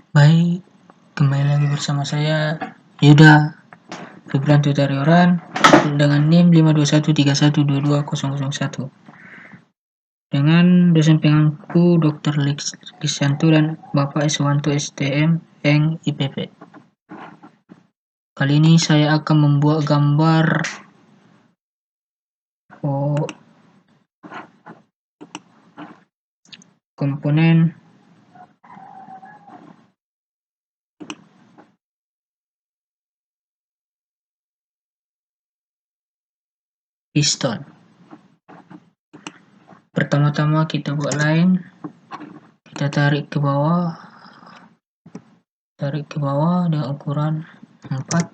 Baik, kembali lagi bersama saya Yuda Febrian Tutarioran dengan NIM 52131220001 dengan dosen pengampu Dr. Lisanto dan Bapak Iswanto STM Eng IPP. Kali ini saya akan membuat gambar komponen piston. Pertama-tama kita buat line, kita tarik ke bawah dengan ukuran 4.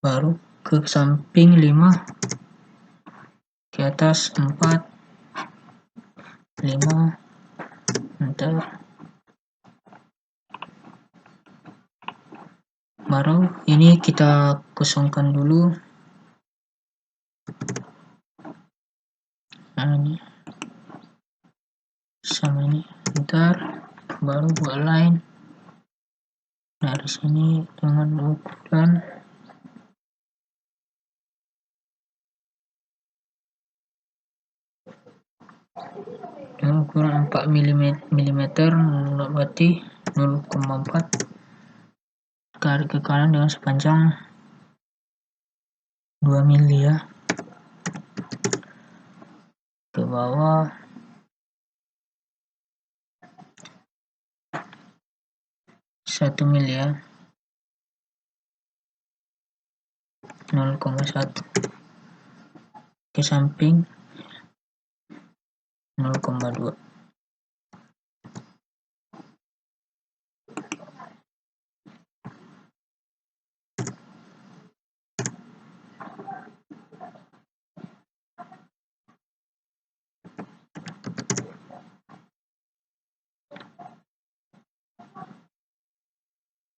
Baru ke samping 5, ke atas 4, 5, bentar. Baru ini kita kosongkan dulu. Nah, ini sama ini, bentar. Baru buat line dari sini dengan ukuran dengan ukuran 4 mm, berarti 0,4. Tarik ke kanan dengan sepanjang 2 mili ya, ke bawah 1 mili ya, 0,1, ke samping 0,2.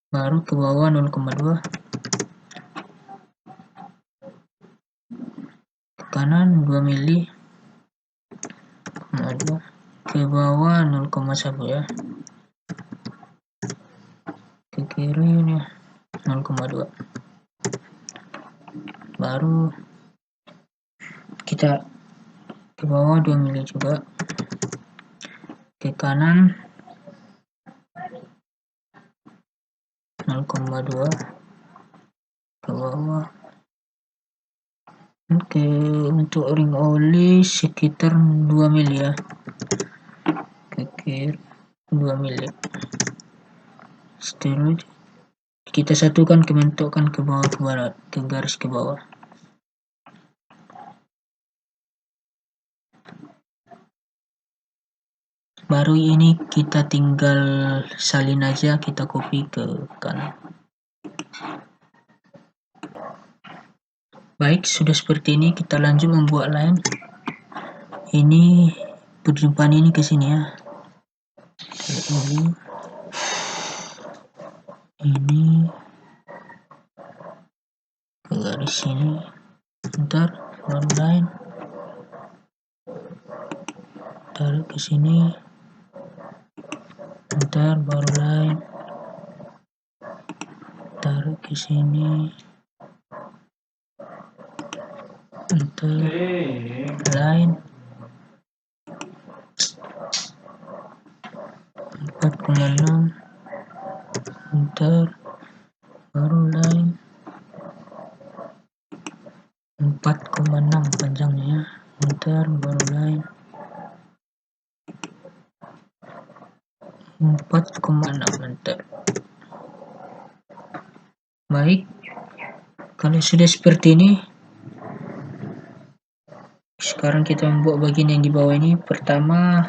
Baru ke bawah 0,2, ke kanan 2 mili, ke bawah 0,1 ya, ke kiri ini 0,2. Baru kita ke bawah 2 mili juga, ke kanan 0,2, ke bawah. Oke, untuk ring oli sekitar 2 mili ya, ke kiri 2 mili. Setelah kita satukan, kementokkan ke bawah, ke barat, ke garis ke bawah. Baru ini kita tinggal salin aja, kita copy ke kanan. Baik, sudah seperti ini. Kita lanjut membuat line. Ini perjumpaan ini ke sini ya. Ini ke garis sini. Bentar, baru line. Tarik ke sini. Bentar, baru line. Tarik ke sini. Bentar, line. 4,6. Bentar, baru line. 4,6 panjangnya. Bentar, baru line. 4,6. bentar. Baik, kalau sudah seperti ini, sekarang kita membuat bagian yang di bawah ini. Pertama,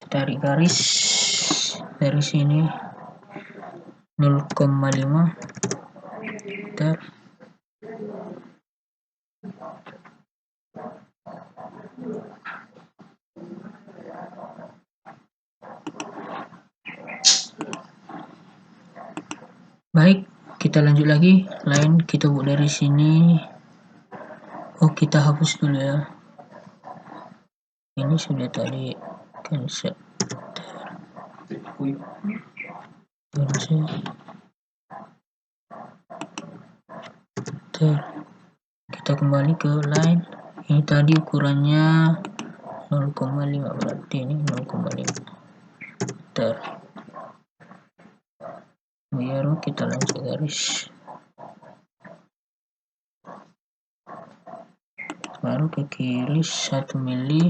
tarik garis dari sini 0,5. Bentar. Baik, kita lanjut lagi. Lain kita buat dari sini. Oh, kita hapus dulu ya. Ini sudah tadi cancel. Kita kembali ke line. Ini tadi ukurannya 0,5, berarti ini 0,5. Baru kita lanjut garis. Baru ke kiri 1 mili.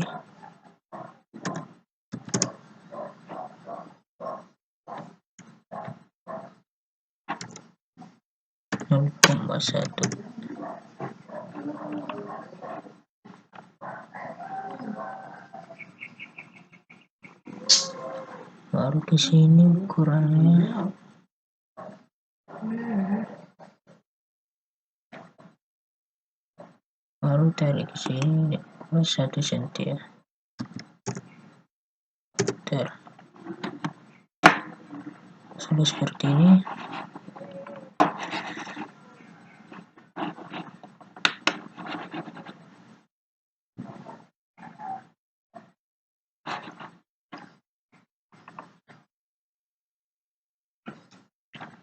satu. Baru ke sini ukurannya baru tarik ke sini 1 cm ya. Sudah seperti ini.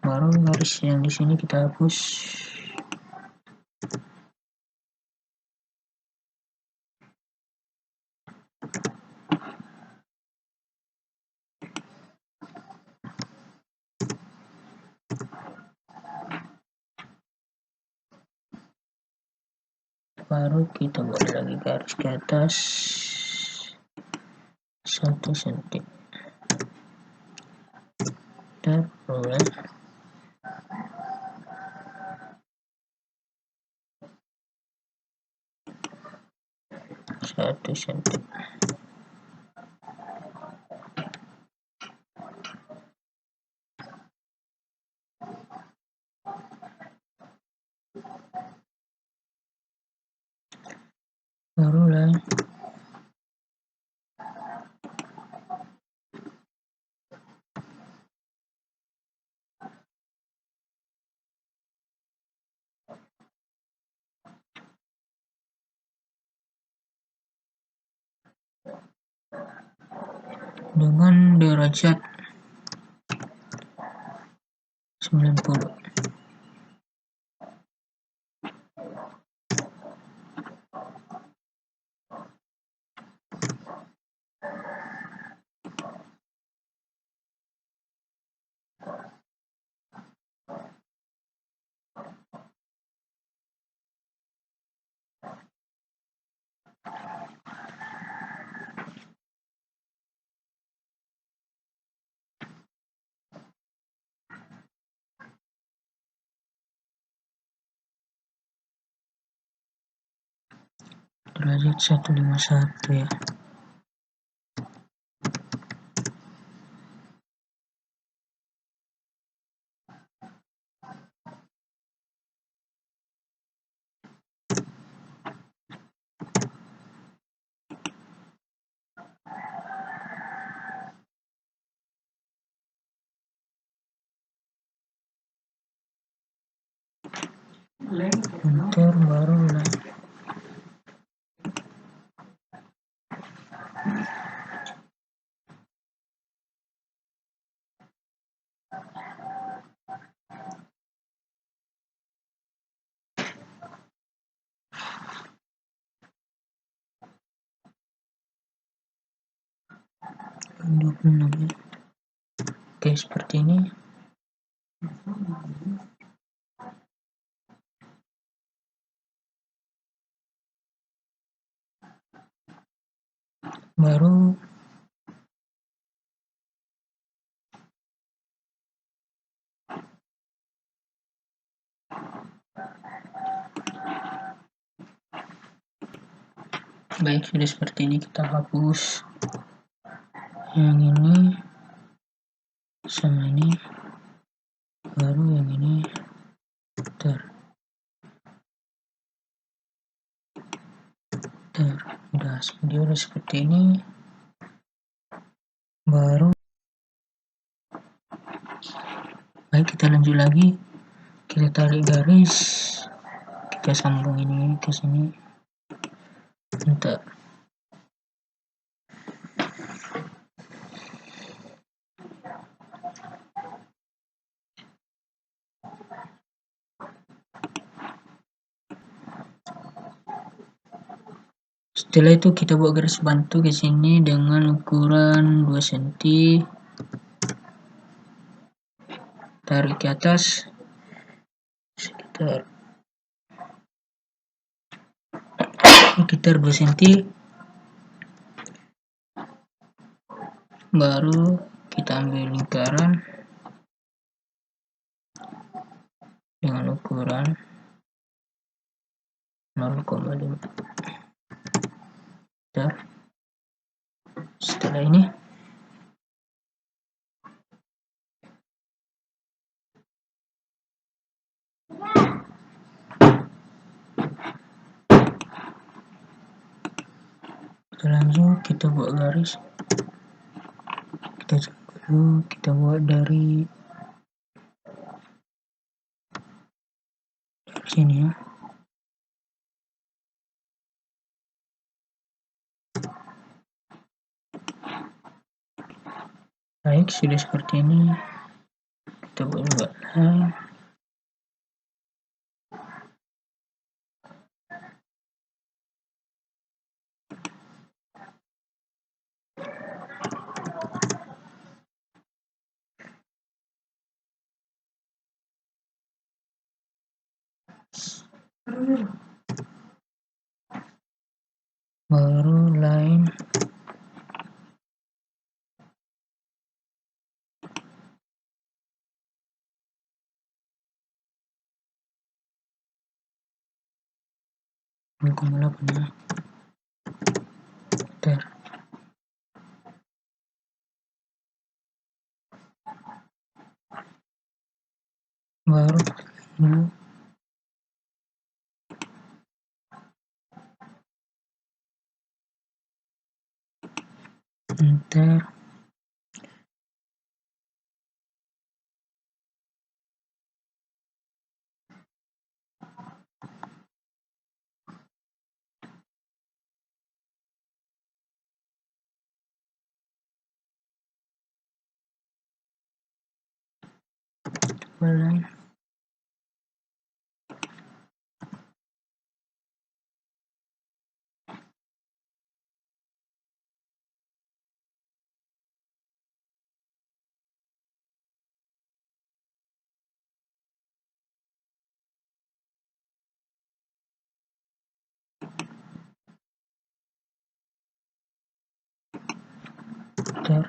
Baru garis yang di sini kita hapus. Baru kita buat lagi garis ke atas 1 cm. Mulai 1 cm. Barulah dengan derajat 90. Derajat 151 ya. Bentar, baru lah. Oke, seperti ini. Baru baik, sudah seperti ini. Kita hapus yang ini sama ini, baru yang ini. Udah seperti ini. Baik, kita lanjut lagi. Kita tarik garis, kita sambung ini ke sini. Bentar. Setelah itu kita buat garis bantu ke sini dengan ukuran 2 cm. Tarik ke atas sekitar 2 cm. Baru kita ambil lingkaran dengan ukuran 0,5. Setelah ini kita lanjut, kita buat garis. Kita coba dulu, kita buat dari sini ya. Baik, sudah seperti ini. Kita buat juga line. Baru line. Ya. Baru dulu. Enter. Line. Enter.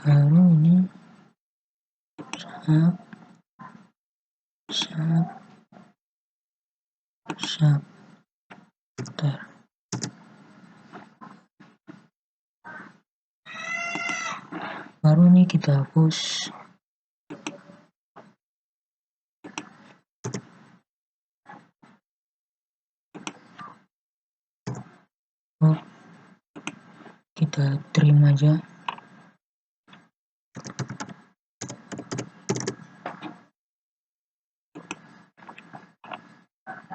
Lalu ini sap. Bentar. Baru ini kita hapus. Kita trim aja.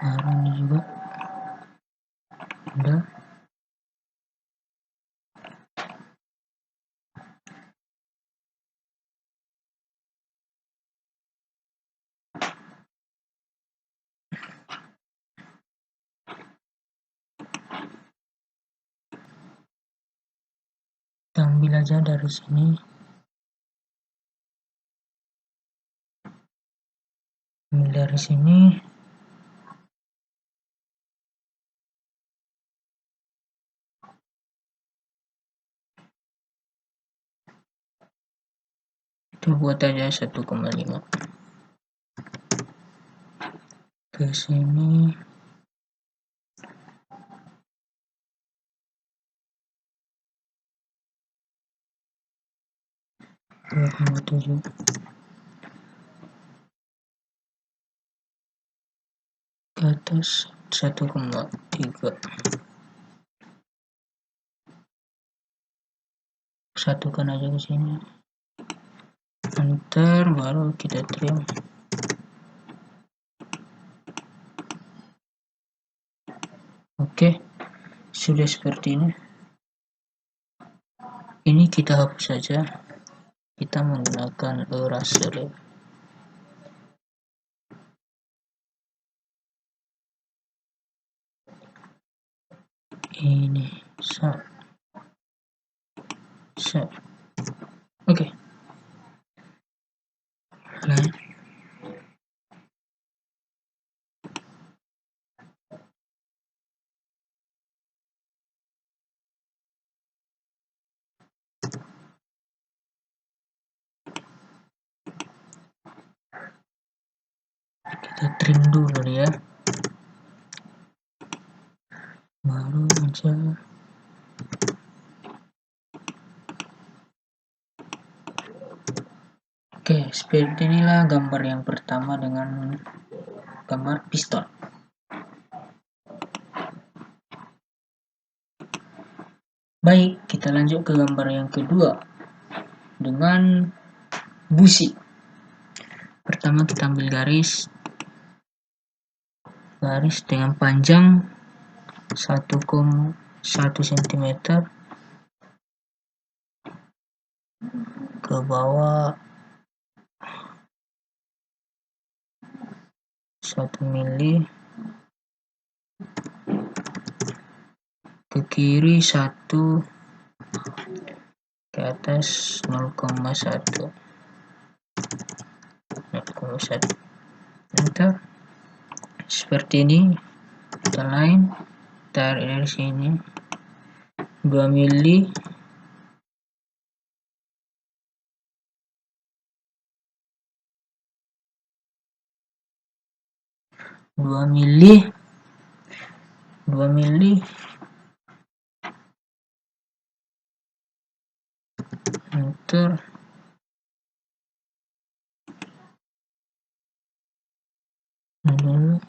Baru ini juga udah. Kita ambil aja dari sini. Dari sini kita buat aja 1,5 ke sini. 2,7. ke atas 1,3, satukan aja ke sini, enter, baru kita trim. Oke, sudah seperti ini. Ini kita hapus saja, kita menggunakan eraser. Ini oke. Nah, kita trim dulu ya, baru aja. Oke, seperti inilah gambar yang pertama dengan gambar piston. Baik, kita lanjut ke gambar yang kedua dengan busi. Pertama kita ambil garis dengan panjang 1,1 cm ke bawah 1 mili, ke kiri 1, ke atas 0,1, enter. Seperti ini. Kita lain, tarik dari sini 2 mili, enter. Dulu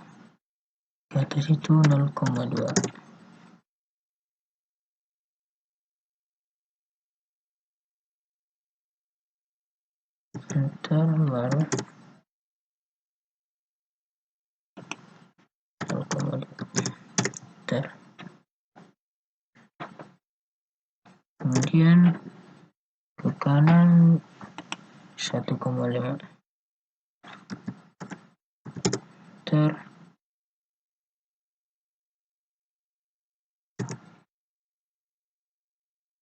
ke atas itu 0,2, enter, baru 0,2, enter. Kemudian ke kanan 1,5, enter.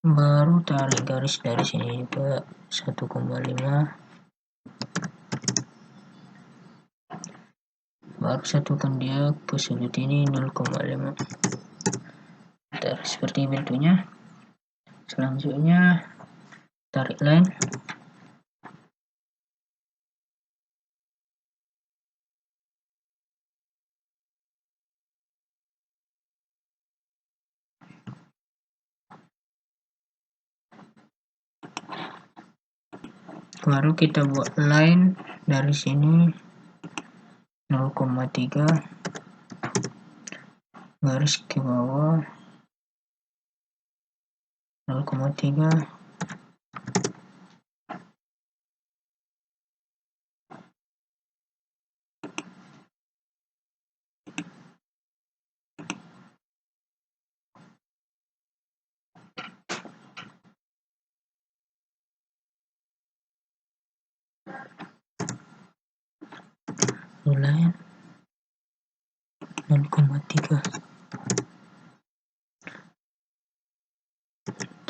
Baru tarik garis dari sini juga 1,5, baru satukan dia ke sudut ini 0,5. Seperti bentuknya. Selanjutnya tarik line, baru kita buat line dari sini 0,3, garis ke bawah 0,3, line 0,3,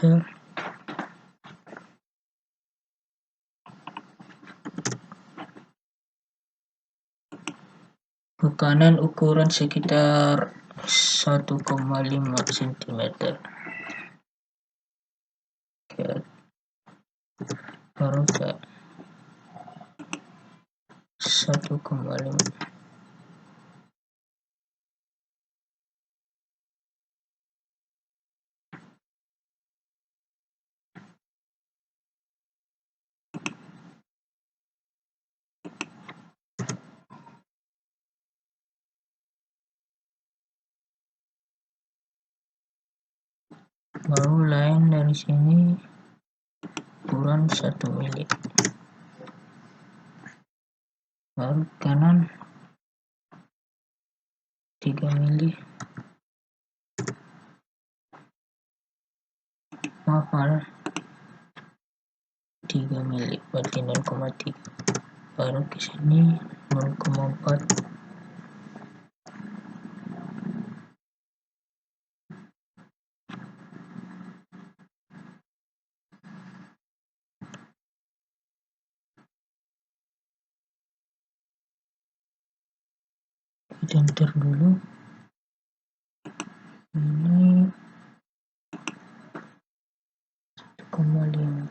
enter. Ke kanan ukuran sekitar 1,5 cm, baru ke 1,5. baru line dari sini ukuran 1 mili, baru kanan 3 mili, hafal 3 mili, berarti 0,3, baru ke sini 0,4, kita enter dulu. Ini 1,5.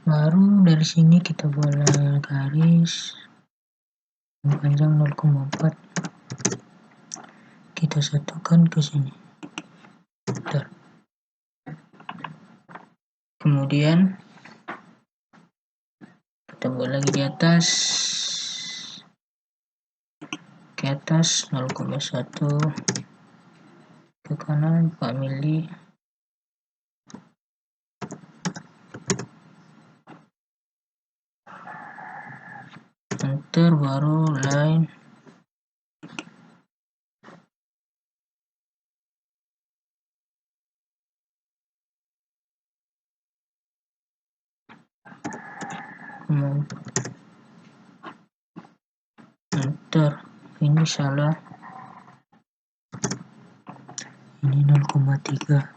Baru dari sini kita boleh garis panjang 0,4, kita satukan ke sini. Bentar. Kemudian kita buat lagi di atas, ke atas 0,1, ke kanan 4 mili, enter, baru line enter. Ini salah, ini 0,3.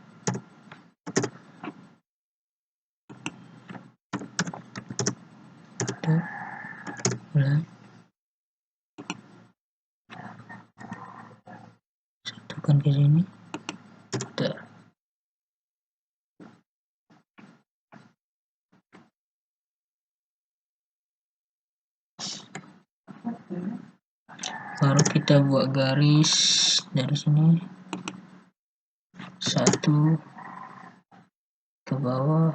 Mulai satukan ke sini. Baru kita buat garis dari sini 1 ke bawah,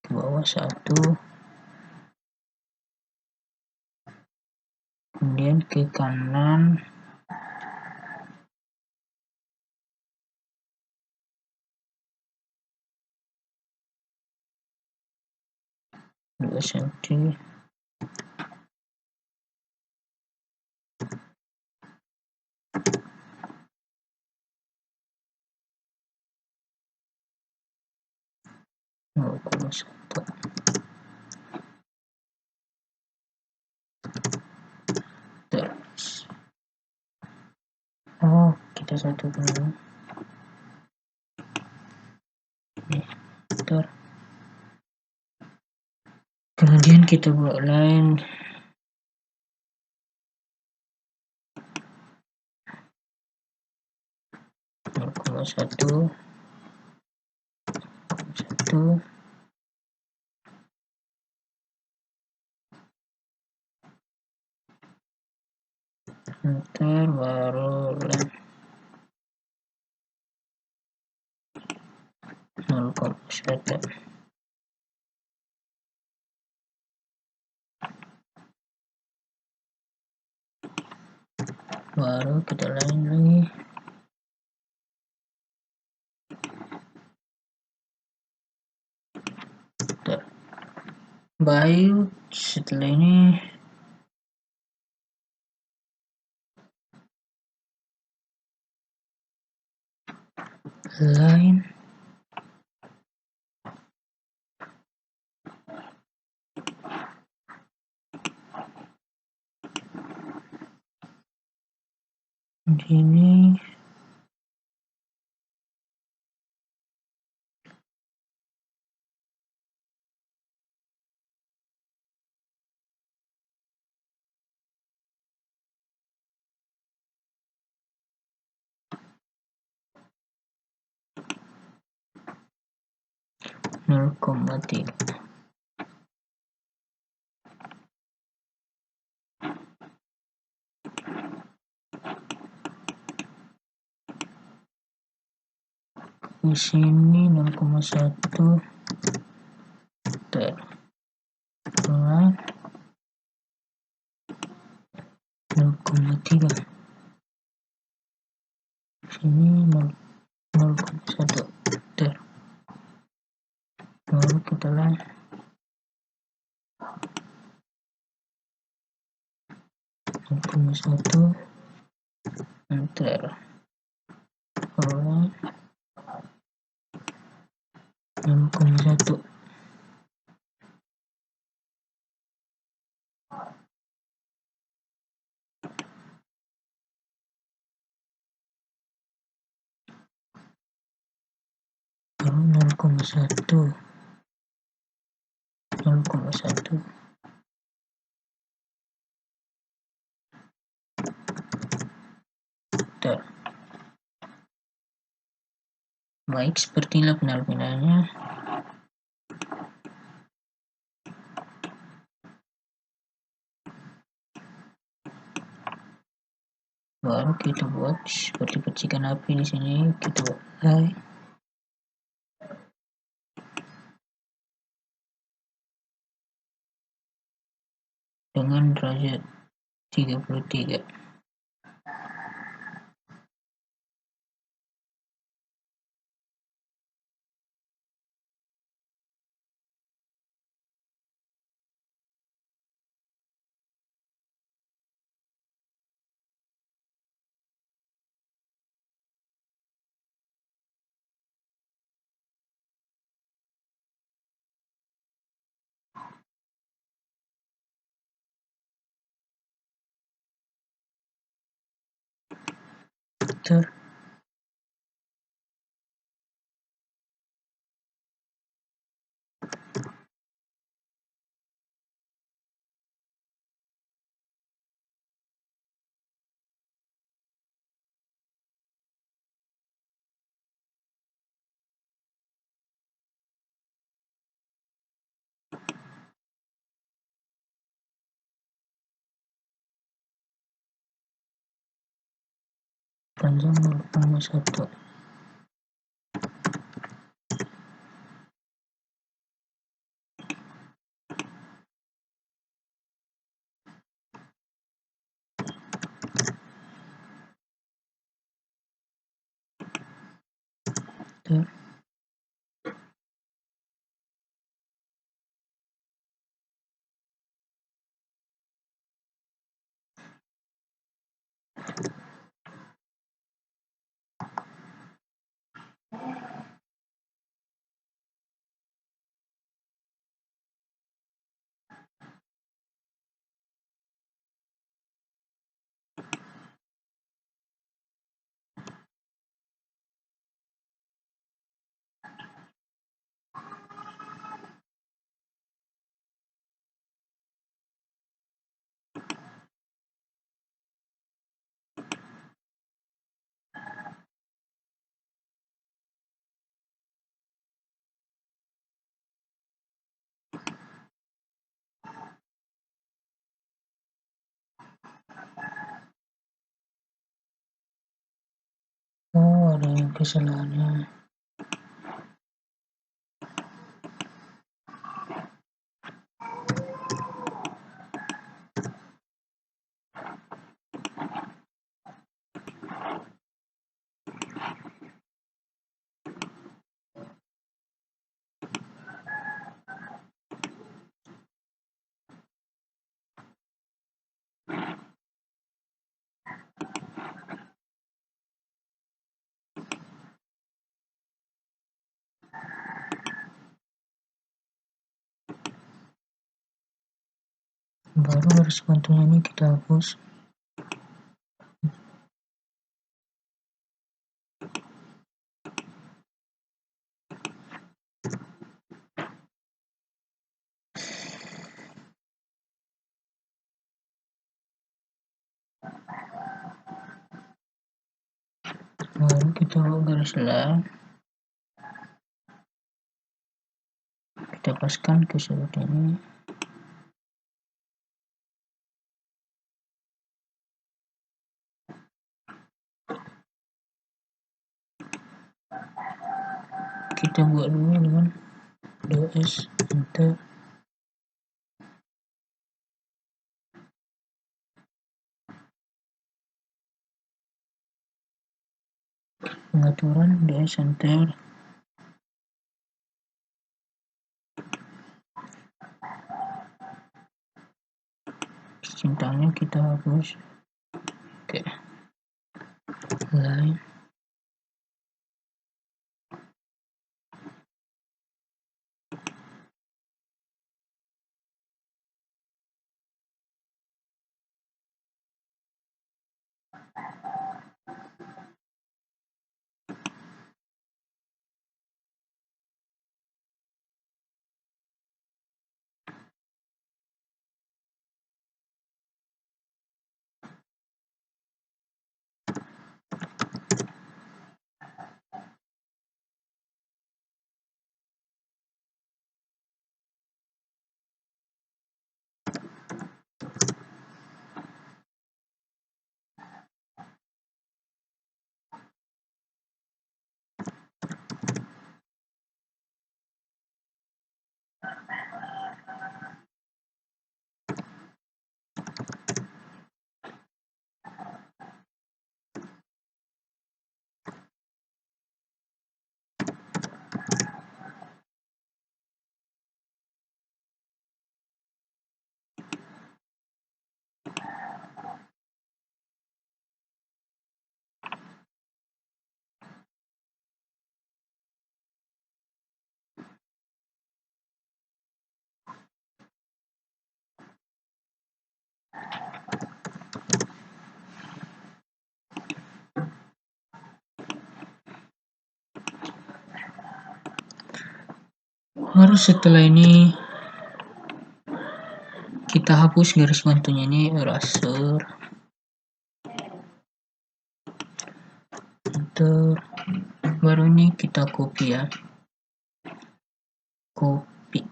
ke bawah 1, kemudian ke kanan 2 cm, terus kita satukan dulu. Kemudian kita buat line satu, enter, baru line 0,1, baru kita line lagi. Baik, setelah ini line ini 0,3. Di sini 0,1 dengan 0,3. Sini 0,1 baru kita lihat 0,1 enter oleh 0,1 baru 0,1 enter. Baik, sepertilah final-finalnya. Baru kita buat seperti percikan api di sini, kita buat play. Dengan derajat 33. Enter. Panjang 0,1. Enter. Oh, ada yang kesalahannya. Baru garis bantunya ini kita hapus. Baru kita buat garis line. kita paskan ke sudut ini. Kita buat dulu dengan ds, enter. Pengaturan ds, enter. Centangnya kita hapus. Oke, line. Harus setelah ini kita hapus garis bantunya ini, eraser, enter. Baru ini kita copy ya, copy.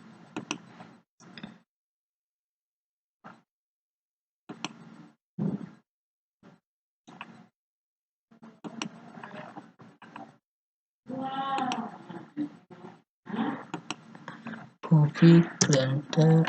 Copy, enter.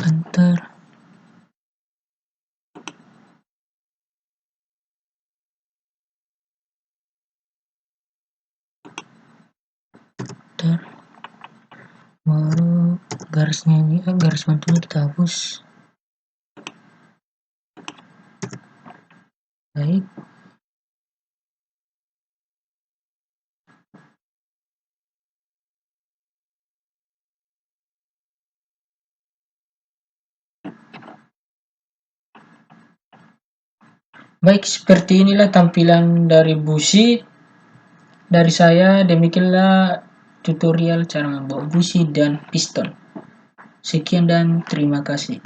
Enter. Enter. Baru garisnya ini, garis bantunya kita hapus. Baik. Baik, seperti inilah tampilan dari busi dari saya. Demikianlah tutorial cara membuat busi dan piston. Sekian dan terima kasih.